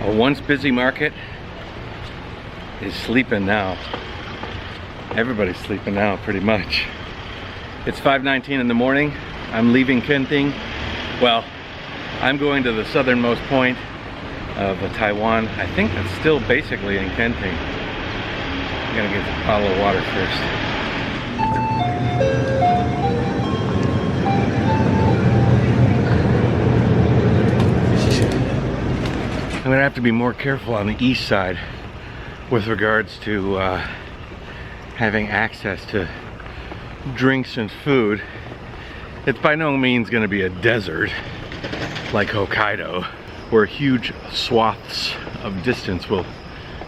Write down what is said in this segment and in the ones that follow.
A once busy market is sleeping now. Everybody's sleeping now, pretty much. It's 5:19 in the morning. I'm leaving Kenting. Well, I'm going to the southernmost point of Taiwan. I think that's still basically in Kenting. I'm gonna get a bottle of water first. I'm gonna have to be more careful on the east side with regards to having access to drinks and food. It's by no means gonna be a desert like Hokkaido, where huge swaths of distance will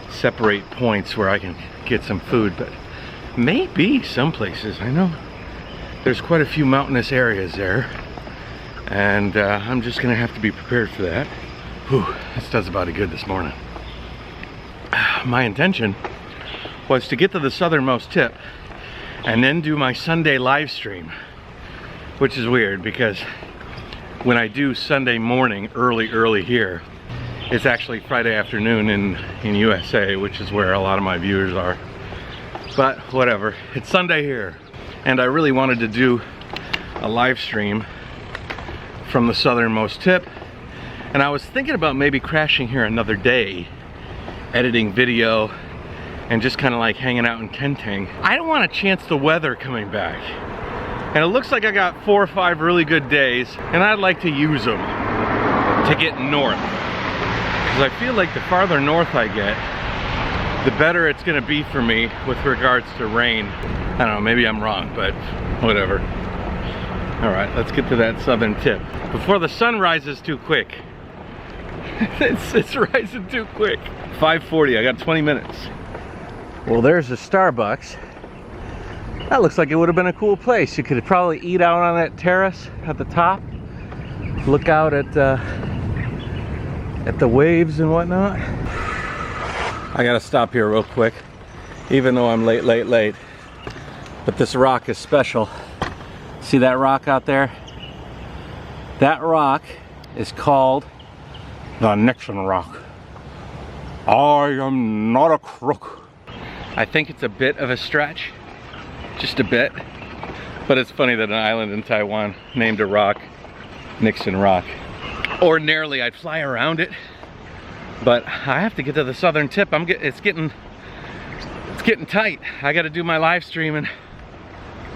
separate points where I can get some food, but maybe some places. I know there's quite a few mountainous areas there, and I'm just gonna have to be prepared for that. Whew, this does about it good this morning. My intention was to get to the southernmost tip and then do my Sunday live stream, which is weird because when I do Sunday morning early here, it's actually Friday afternoon in USA, which is where a lot of my viewers are. But whatever, it's Sunday here, and I really wanted to do a live stream from the southernmost tip. And I was thinking about maybe crashing here another day, editing video, and just kind of like hanging out in Kenting. I don't want to chance the weather coming back. And it looks like I got 4 or 5 really good days, and I'd like to use them to get north. Because I feel like the farther north I get, the better it's gonna be for me with regards to rain. I don't know, maybe I'm wrong, but whatever. All right, let's get to that southern tip before the sun rises too quick. It's rising too quick. 5:40, I got 20 minutes. Well, there's the Starbucks. That looks like it would have been a cool place. You could probably eat out on that terrace at the top. Look out at the waves and whatnot. I gotta stop here real quick, even though I'm late. But this rock is special. See that rock out there? That rock is called the Nixon Rock. I am not a crook. I think it's a bit of a stretch, just a bit, but it's funny that an island in Taiwan named a rock Nixon Rock. Ordinarily I'd fly around it, but I have to get to the southern tip. It's getting tight. I got to do my live stream, and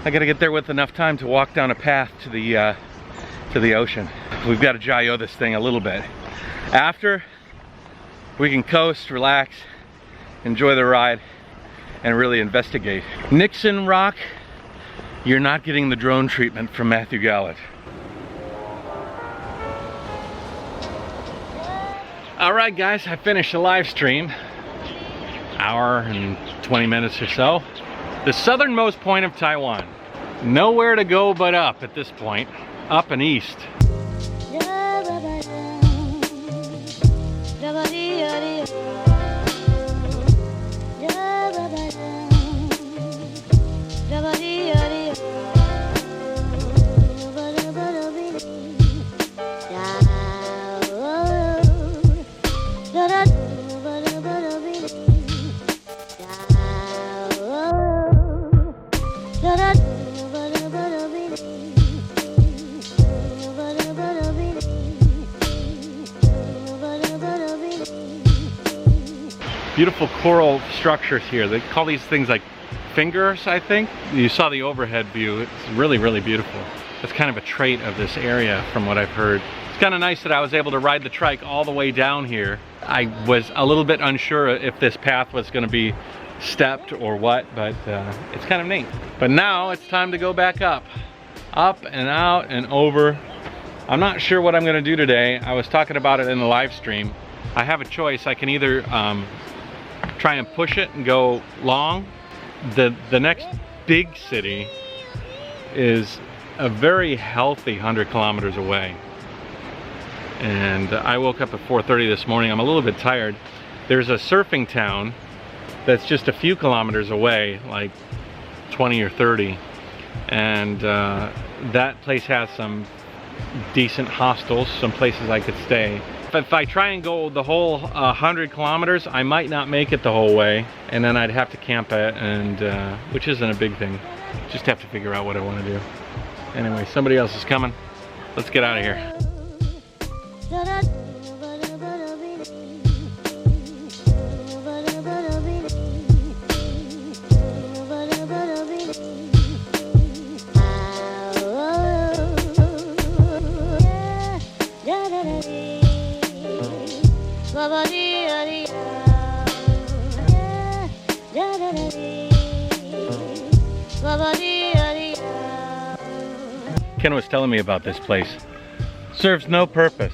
I got to get there with enough time to walk down a path to the ocean. We've got to Jayoe this thing a little bit. After, we can coast, relax, enjoy the ride, and really investigate. Nixon Rock, you're not getting the drone treatment from Matthew Gallant. All right, guys, I finished the live stream. Hour and 20 minutes or so. The southernmost point of Taiwan. Nowhere to go but up at this point. Up and east. Beautiful coral structures here. They call these things like fingers, I think. You saw the overhead view. It's really, really beautiful. That's kind of a trait of this area from what I've heard. It's kind of nice that I was able to ride the trike all the way down here. I was a little bit unsure if this path was going to be stepped or what, but it's kind of neat. But now it's time to go back up. Up and out and over. I'm not sure what I'm going to do today. I was talking about it in the live stream. I have a choice. I can either try and push it and go long. The next big city is a very healthy 100 kilometers away. And I woke up at 4:30 this morning. I'm a little bit tired. There's a surfing town that's just a few kilometers away, like 20 or 30. And that place has some decent hostels, some places I could stay. If I try and go the whole 100 kilometers, I might not make it the whole way, and then I'd have to camp it, and which isn't a big thing. Just have to figure out what I want to do. Anyway, somebody else is coming. Let's get out of here. Ken was telling me about this place. Serves no purpose.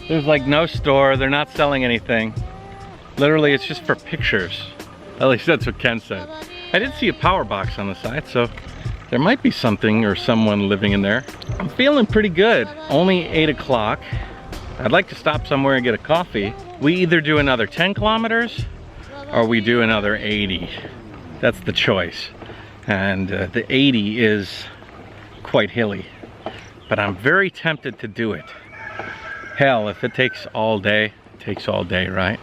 There's like no store, they're not selling anything. Literally, it's just for pictures. At least that's what Ken said. I did see a power box on the side, so there might be something or someone living in there. I'm feeling pretty good. Only 8 o'clock. I'd like to stop somewhere and get a coffee. We either do another 10 kilometers or we do another 80. That's the choice. And the 80 is quite hilly, but I'm very tempted to do it. Hell, if it takes all day, it takes all day, right?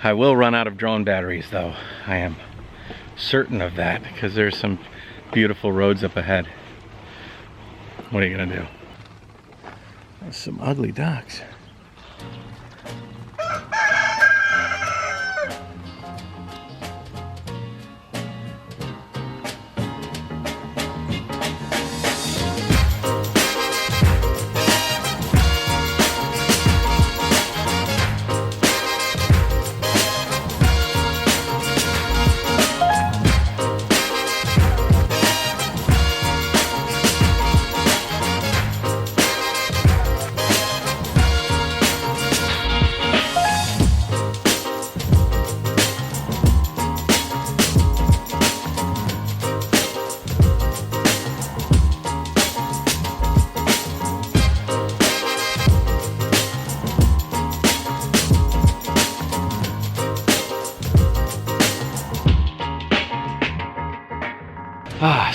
I will run out of drone batteries though. I am certain of that, because there's some beautiful roads up ahead. What are you gonna do? There's some ugly ducks.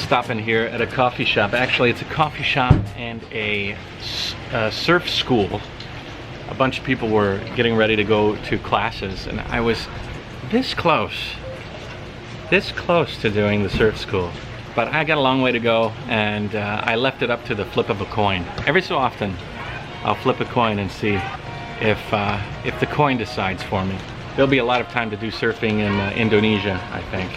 Stopping here at a coffee shop. Actually, it's a coffee shop and a surf school. A bunch of people were getting ready to go to classes, and I was this close to doing the surf school. But I got a long way to go, and I left it up to the flip of a coin. Every so often, I'll flip a coin and see if the coin decides for me. There'll be a lot of time to do surfing in Indonesia, I think.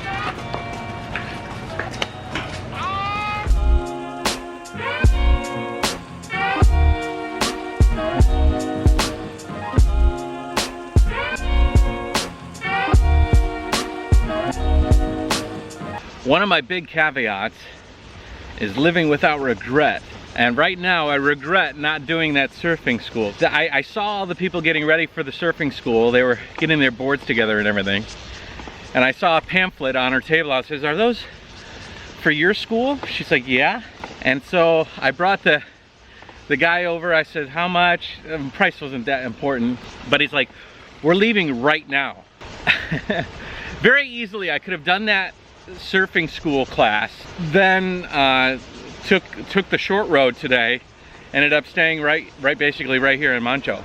One of my big caveats is living without regret. And right now I regret not doing that surfing school. I saw all the people getting ready for the surfing school. They were getting their boards together and everything. And I saw a pamphlet on her table. I says, "Are those for your school?" She's like, "Yeah." And so I brought the guy over. I said, "How much?" Price wasn't that important. But he's like, "We're leaving right now." Very easily I could have done that surfing school class, then took the short road today, ended up staying right basically right here in Mancho.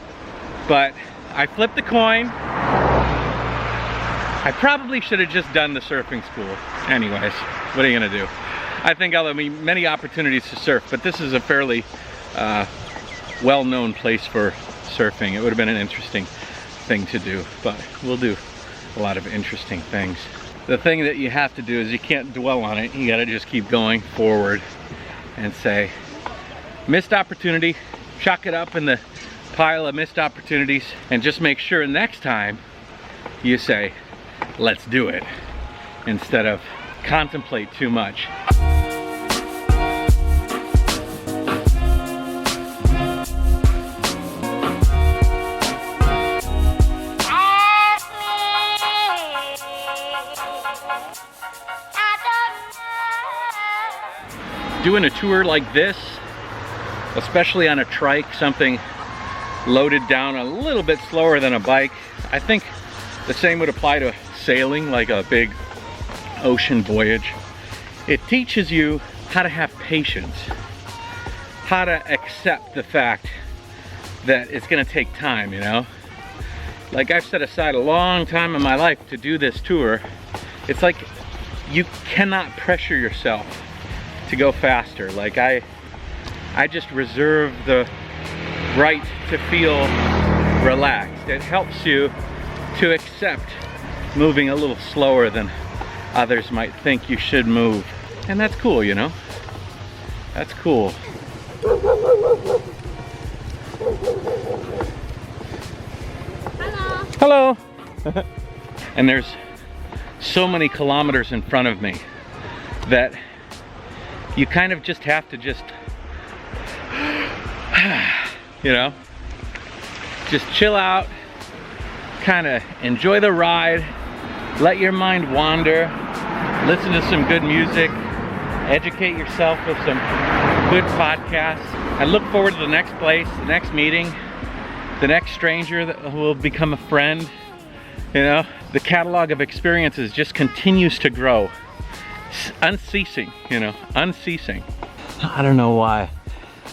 But I flipped the coin. I probably should have just done the surfing school. Anyways, what are you gonna do? I think I'll have many opportunities to surf, but this is a fairly well-known place for surfing. It would have been an interesting thing to do, but we'll do a lot of interesting things. The thing that you have to do is you can't dwell on it. You gotta just keep going forward and say, missed opportunity, chalk it up in the pile of missed opportunities, and just make sure next time you say, let's do it, instead of contemplate too much. Doing a tour like this, especially on a trike, something loaded down a little bit slower than a bike, I think the same would apply to sailing, like a big ocean voyage. It teaches you how to have patience, how to accept the fact that it's gonna take time, you know? Like, I've set aside a long time in my life to do this tour. It's like you cannot pressure yourself to go faster. Like, I just reserve the right to feel relaxed. It helps you to accept moving a little slower than others might think you should move. And that's cool, you know? That's cool. Hello. Hello. And there's so many kilometers in front of me that you kind of just have to just, you know, just chill out, kind of enjoy the ride, let your mind wander, listen to some good music, educate yourself with some good podcasts. I look forward to the next place, the next meeting, the next stranger that will become a friend. You know, the catalog of experiences just continues to grow. Unceasing, you know, unceasing. I don't know why.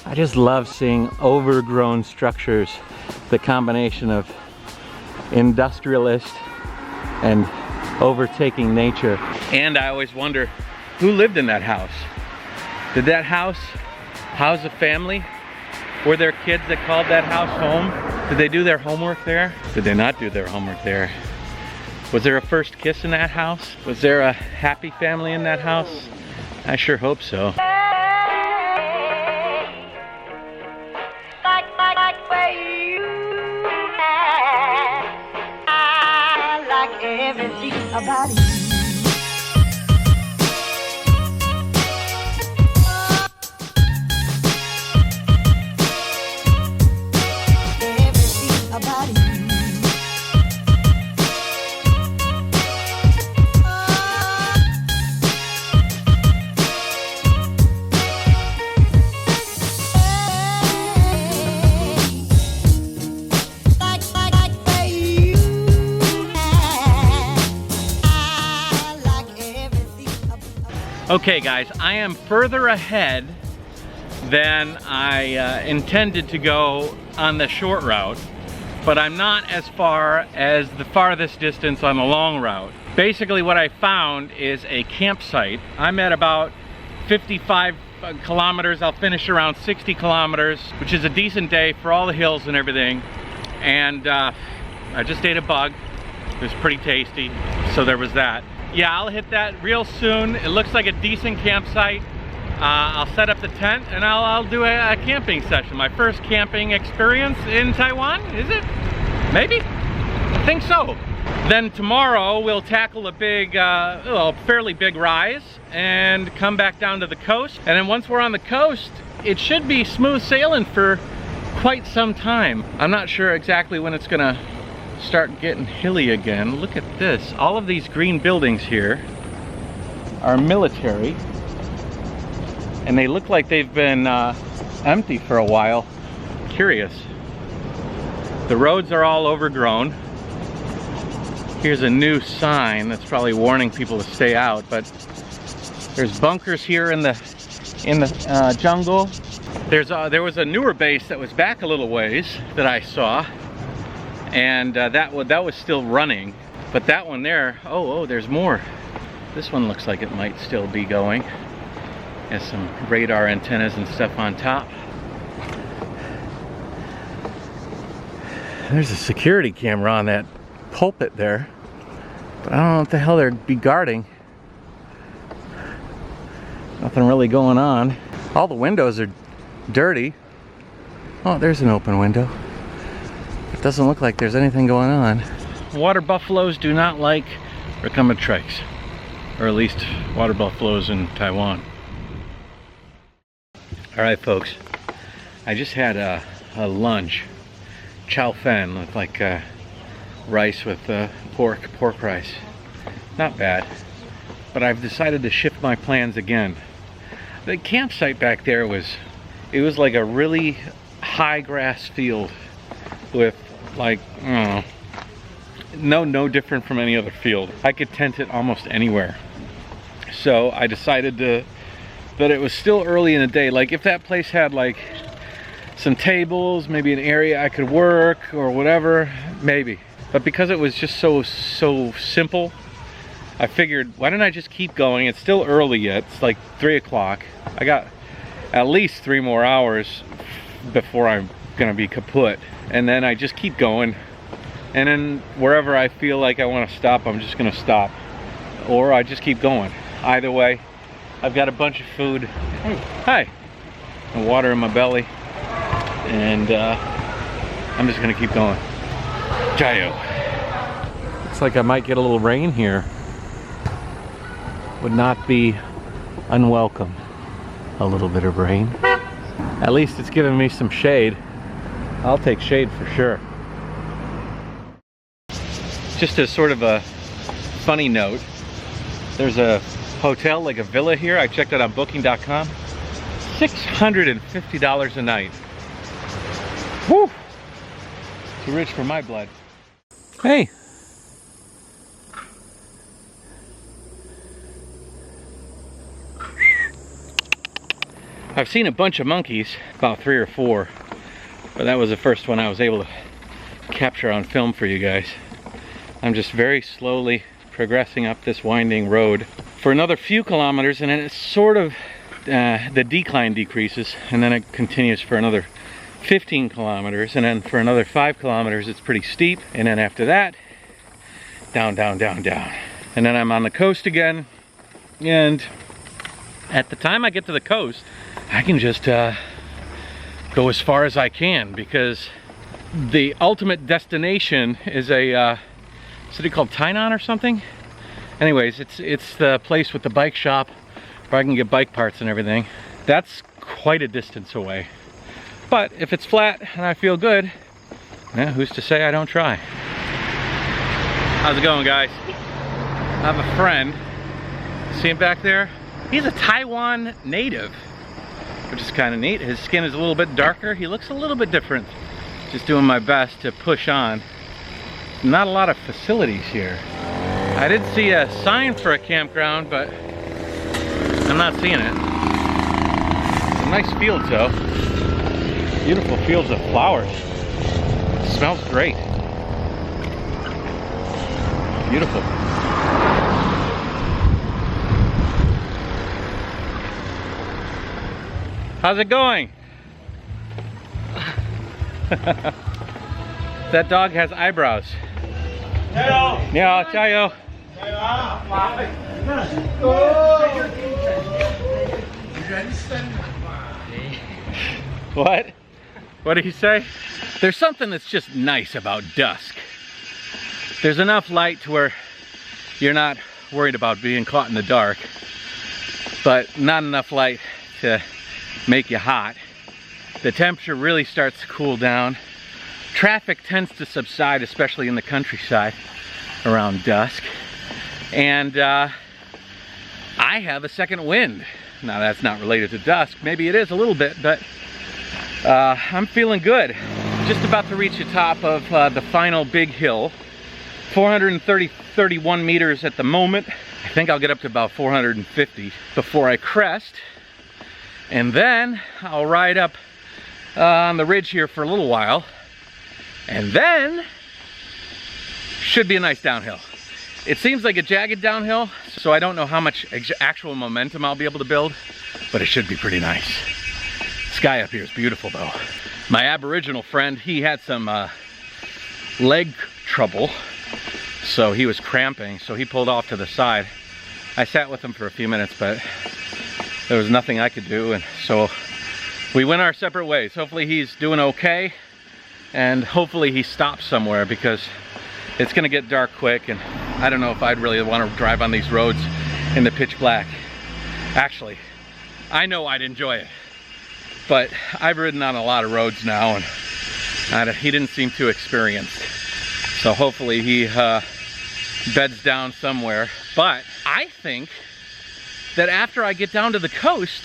I just love seeing overgrown structures. The combination of industrialist and overtaking nature. And I always wonder, who lived in that house? Did that house house a family? Were there kids that called that house home? Did they do their homework there? Did they not do their homework there? Was there a first kiss in that house? Was there a happy family in that house? I sure hope so. I like everything about you. Okay guys, I am further ahead than I intended to go on the short route, but I'm not as far as the farthest distance on the long route. Basically what I found is a campsite. I'm at about 55 kilometers. I'll finish around 60 kilometers, which is a decent day for all the hills and everything. And I just ate a bug. It was pretty tasty, so there was that. Yeah, I'll hit that real soon. It looks like a decent campsite. I'll set up the tent and I'll do a camping session. My first camping experience in Taiwan, is it? Maybe? I think so. Then tomorrow we'll tackle a big, well, fairly big rise and come back down to the coast. And then once we're on the coast, it should be smooth sailing for quite some time. I'm not sure exactly when it's gonna start getting hilly again. Look at this. All of these green buildings here are military, and they look like they've been empty for a while. Curious. The roads are all overgrown. Here's a new sign that's probably warning people to stay out, but there's bunkers here in the jungle. There was a newer base that was back a little ways that I saw, and that was still running, but that one there, oh, there's more. This one looks like it might still be going. Has some radar antennas and stuff on top. There's a security camera on that pulpit there, but I don't know what the hell they'd be guarding. Nothing really going on. All the windows are dirty. Oh, there's an open window. It doesn't look like there's anything going on. Water buffaloes do not like recumbent trikes, or at least water buffaloes in Taiwan. All right, folks, I just had a lunch, chow fan, with like rice with pork rice. Not bad, but I've decided to shift my plans again. The campsite back there was like a really high grass field with like, I don't know, no different from any other field. I could tent it almost anywhere. So I decided that it was still early in the day. Like if that place had like some tables, maybe an area I could work or whatever, maybe. But because it was just so simple, I figured, why don't I just keep going? It's still early yet. It's like 3 o'clock. I got at least 3 more hours before I'm gonna be kaput. And then I just keep going. And then wherever I feel like I want to stop, I'm just gonna stop. Or I just keep going. Either way, I've got a bunch of food. Hi. And water in my belly. And I'm just gonna keep going. Jayoe. Looks like I might get a little rain here. Would not be unwelcome. A little bit of rain. At least it's giving me some shade. I'll take shade for sure. Just as sort of a funny note, there's a hotel, like a villa here. I checked it on booking.com. $650 a night. Whew! Too rich for my blood. Hey! I've seen a bunch of monkeys, about 3 or 4, but that was the first one I was able to capture on film for you guys. I'm just very slowly progressing up this winding road for another few kilometers, and then it's sort of, the decline decreases, and then it continues for another 15 kilometers, and then for another 5 kilometers it's pretty steep, and then after that, down, down, down, down. And then I'm on the coast again, and at the time I get to the coast, I can just go as far as I can, because the ultimate destination is a city called Taiwan or something. Anyways, it's the place with the bike shop where I can get bike parts and everything. That's quite a distance away. But if it's flat and I feel good, yeah, who's to say I don't try? How's it going, guys? I have a friend. See him back there? He's a Taiwan native, which is kind of neat. His skin is a little bit darker. He looks a little bit different. Just doing my best to push on. Not a lot of facilities here. I did see a sign for a campground, but I'm not seeing it. Some nice fields though. Beautiful fields of flowers. It smells great. Beautiful. How's it going? That dog has eyebrows. Jayoe. Yeah, Jayoe. What? What did he say? There's something that's just nice about dusk. There's enough light to where you're not worried about being caught in the dark, but not enough light to make you hot. The temperature really starts to cool down. Traffic tends to subside, especially in the countryside around dusk. And I have a second wind. Now that's not related to dusk. Maybe it is a little bit, but I'm feeling good. Just about to reach the top of the final big hill. 431 meters at the moment. I think I'll get up to about 450 before I crest. And then I'll ride up on the ridge here for a little while. And then should be a nice downhill. It seems like a jagged downhill, so I don't know how much actual momentum I'll be able to build, but it should be pretty nice. Sky up here is beautiful though. My Aboriginal friend, he had some leg trouble, so he was cramping, so he pulled off to the side. I sat with him for a few minutes, but there was nothing I could do, and so we went our separate ways. Hopefully he's doing okay, and hopefully he stops somewhere, because it's gonna get dark quick, and I don't know if I'd really want to drive on these roads in the pitch black. Actually, I know I'd enjoy it, but I've ridden on a lot of roads now, and he didn't seem too experienced. So hopefully he beds down somewhere. But I think that after I get down to the coast,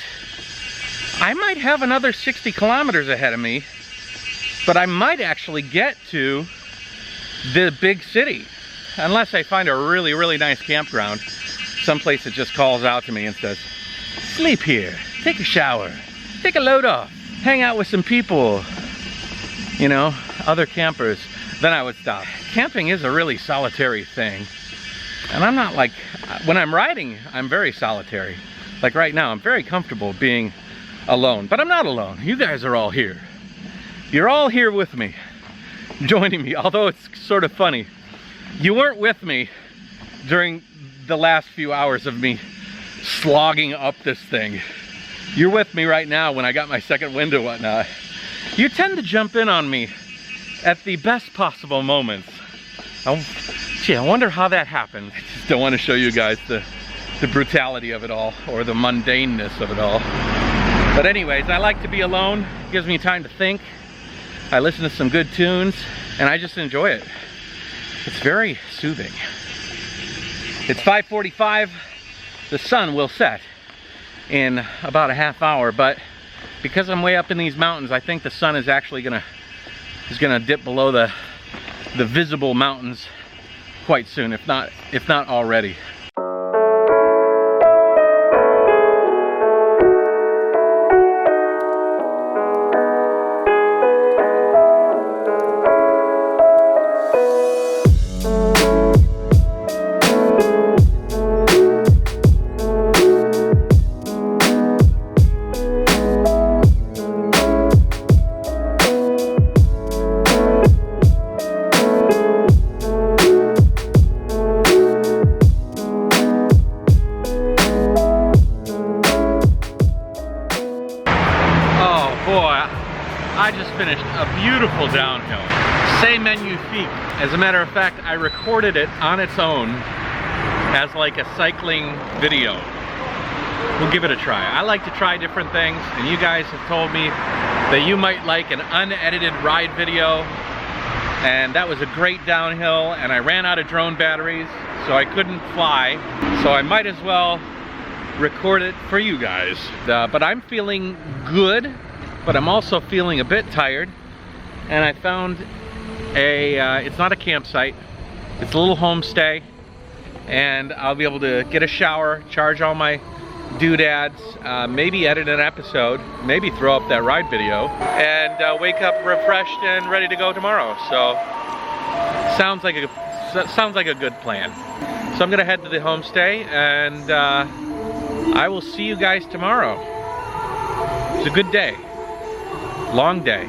I might have another 60 kilometers ahead of me, but I might actually get to the big city, unless I find a really, really nice campground, someplace that just calls out to me and says, sleep here, take a shower, take a load off. hang out with some people, you know, other campers, then I would stop. Camping is a really solitary thing. And I'm not like, when I'm riding, I'm very solitary. Like right now, I'm very comfortable being alone, but I'm not alone. You guys are all here. You're all here with me, joining me, although it's sort of funny. You weren't with me during the last few hours of me slogging up this thing. You're with me right now when I got my second wind and whatnot. You tend to jump in on me at the best possible moments. Gee, I wonder how that happened. I just don't want to show you guys the brutality of it all, or the mundaneness of it all. But anyways, I like to be alone. It gives me time to think. I listen to some good tunes, and I just enjoy it. It's very soothing. It's 5:45. The sun will set in about a half hour, but because I'm way up in these mountains, I think the sun is actually gonna dip below the visible mountains quite soon, if not already. I just finished a beautiful downhill. C'est magnifique. As a matter of fact, I recorded it on its own as like a cycling video. We'll give it a try. I like to try different things, and you guys have told me that you might like an unedited ride video, and that was a great downhill, and I ran out of drone batteries, so I couldn't fly, so I might as well record it for you guys. But I'm feeling good, but I'm also feeling a bit tired, and I found it's not a campsite, it's a little homestay, and I'll be able to get a shower, charge all my doodads, maybe edit an episode, maybe throw up that ride video, and wake up refreshed and ready to go tomorrow. So sounds like a good plan. So I'm gonna head to the homestay, and I will see you guys tomorrow. It's a good day. Long day.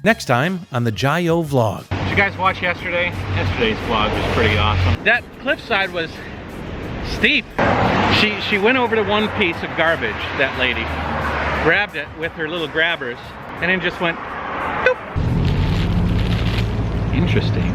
Next time on the Jayoe vlog. Did you guys watch yesterday? Yesterday's vlog was pretty awesome. That cliffside was steep. She went over to one piece of garbage, that lady, grabbed it with her little grabbers, and then just went, doop. Interesting.